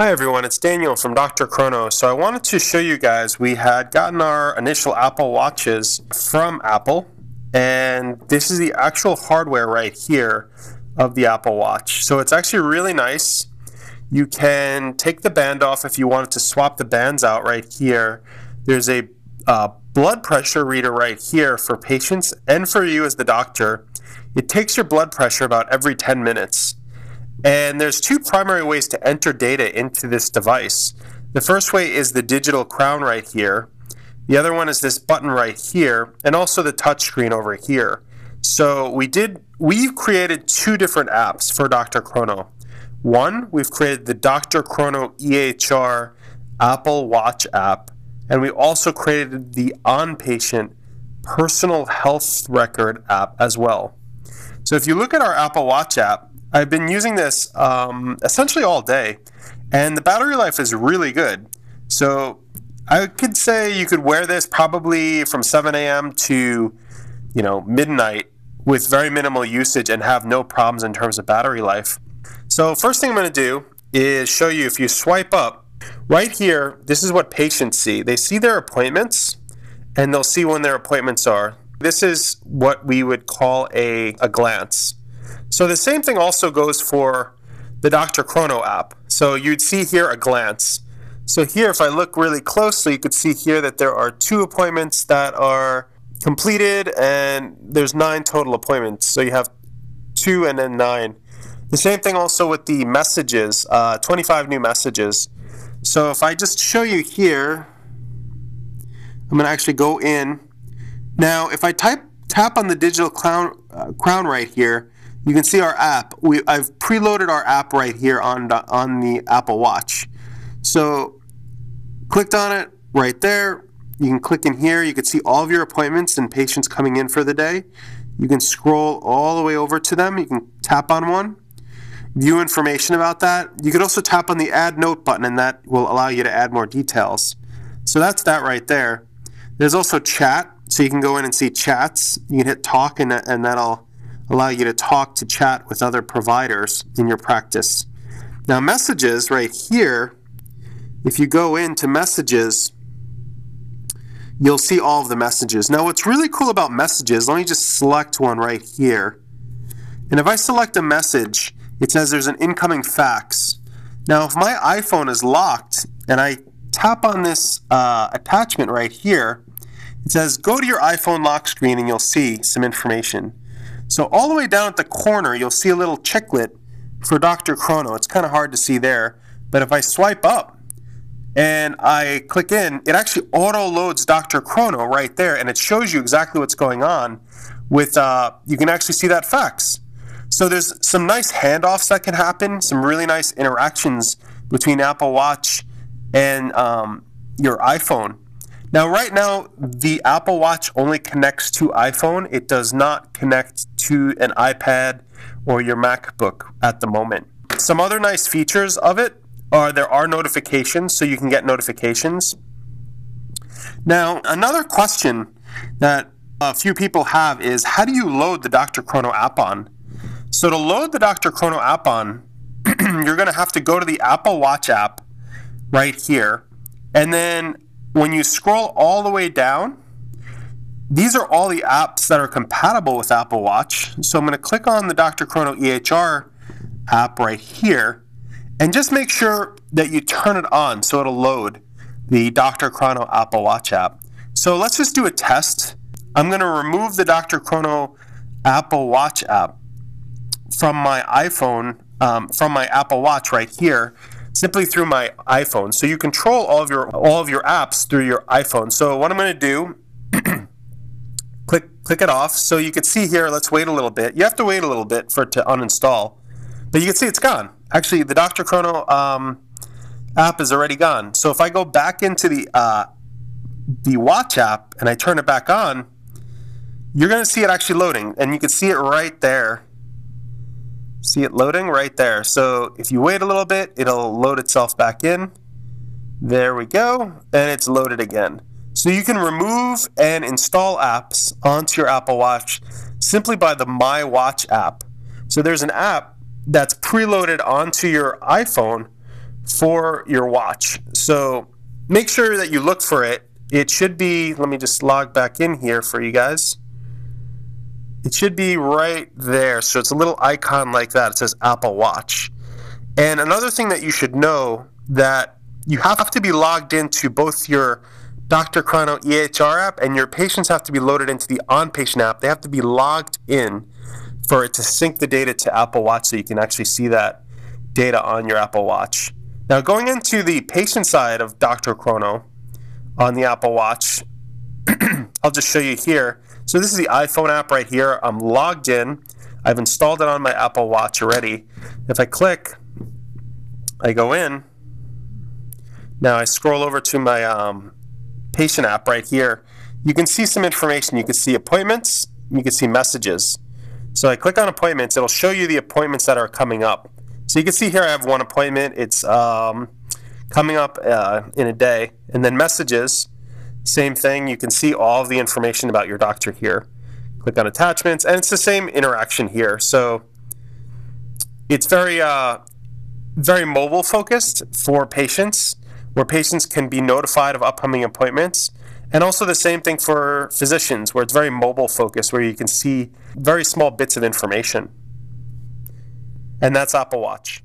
Hi everyone, it's Daniel from Dr. Chrono. So I wanted to show you guys, we had gotten our initial Apple Watches from Apple, and this is the actual hardware right here of the Apple Watch. So it's actually really nice. You can take the band off if you wanted to swap the bands out right here. There's a blood pressure reader right here for patients and for you as the doctor. It takes your blood pressure about every 10 minutes. And there's two primary ways to enter data into this device. The first way is the digital crown right here. The other one is this button right here, and also the touch screen over here. So we've created two different apps for Dr. Chrono. One, we've created the Dr. Chrono EHR Apple Watch app, and we also created the on-patient personal health record app as well. So if you look at our Apple Watch app, I've been using this essentially all day, and the battery life is really good. So I could say you could wear this probably from 7 a.m. to midnight with very minimal usage and have no problems in terms of battery life. So first thing I'm going to do is show you, if you swipe up right here, this is what patients see. They see their appointments, and they'll see when their appointments are. This is what we would call a glance. So the same thing also goes for the Dr. Chrono app. So you'd see here a glance. So here, if I look really closely, you could see here that there are 2 appointments that are completed, and there's 9 total appointments. So you have 2 and then 9. The same thing also with the messages, 25 new messages. So if I just show you here, I'm going to actually go in. Now, if I tap on the digital crown right here, you can see our app. I've preloaded our app right here on the Apple Watch. So clicked on it right there. You can click in here. You can see all of your appointments and patients coming in for the day. You can scroll all the way over to them. You can tap on one, view information about that. You could also tap on the Add Note button, and that will allow you to add more details. So that's that right there. There's also chat, so you can go in and see chats. You can hit talk, and that'll allow you to talk to chat with other providers in your practice. Now messages right here, if you go into messages, you'll see all of the messages. Now what's really cool about messages, let me just select one right here. And if I select a message, it says there's an incoming fax. Now if my iPhone is locked and I tap on this attachment right here, it says go to your iPhone lock screen and you'll see some information. So all the way down at the corner, you'll see a little chiclet for Dr. Chrono. It's kind of hard to see there, but if I swipe up and I click in, it actually auto-loads Dr. Chrono right there, and it shows you exactly what's going on with, you can actually see that fax. So there's some nice handoffs that can happen, some really nice interactions between Apple Watch and your iPhone. Now right now, the Apple Watch only connects to iPhone. It does not connect to an iPad or your MacBook at the moment. Some other nice features of it are there are notifications, so you can get notifications. Now another question that a few people have is, how do you load the Dr. Chrono app on? So to load the Dr. Chrono app on, you're going to have to go to the Apple Watch app right here, and then when you scroll all the way down, these are all the apps that are compatible with Apple Watch. So I'm going to click on the Dr. Chrono EHR app right here, and just make sure that you turn it on so it'll load the Dr. Chrono Apple Watch app. So let's just do a test. I'm going to remove the Dr. Chrono Apple Watch app from my iPhone, from my Apple Watch right here, simply through my iPhone. So you control all of your apps through your iPhone. So what I'm going to do, click it off. So you can see here, let's wait a little bit. You have to wait a little bit for it to uninstall, but you can see it's gone. Actually, the Dr. Chrono app is already gone. So if I go back into the Watch app and I turn it back on, you're going to see it actually loading, and you can see it right there. See it loading right there. So if you wait a little bit, it'll load itself back in. There we go, and it's loaded again. So you can remove and install apps onto your Apple Watch simply by the My Watch app. So there's an app that's preloaded onto your iPhone for your watch. So make sure that you look for it. It should be, let me just log back in here for you guys. It should be right there. So it's a little icon like that. It says Apple Watch. And another thing that you should know, that you have to be logged into both your Dr. Chrono EHR app, and your patients have to be loaded into the on-patient app. They have to be logged in for it to sync the data to Apple Watch so you can actually see that data on your Apple Watch. Now, going into the patient side of Dr. Chrono on the Apple Watch, I'll just show you here. So this is the iPhone app right here. I'm logged in. I've installed it on my Apple Watch already. If I click, I go in. Now I scroll over to my patient app right here. You can see some information. You can see appointments. You can see messages. So I click on appointments. It'll show you the appointments that are coming up. So you can see here I have one appointment. It's coming up in a day. And then messages, same thing. You can see all of the information about your doctor here. Click on attachments, and it's the same interaction here. So it's very mobile focused for patients, where patients can be notified of upcoming appointments. And also the same thing for physicians, where it's very mobile focused, where you can see very small bits of information. And that's Apple Watch.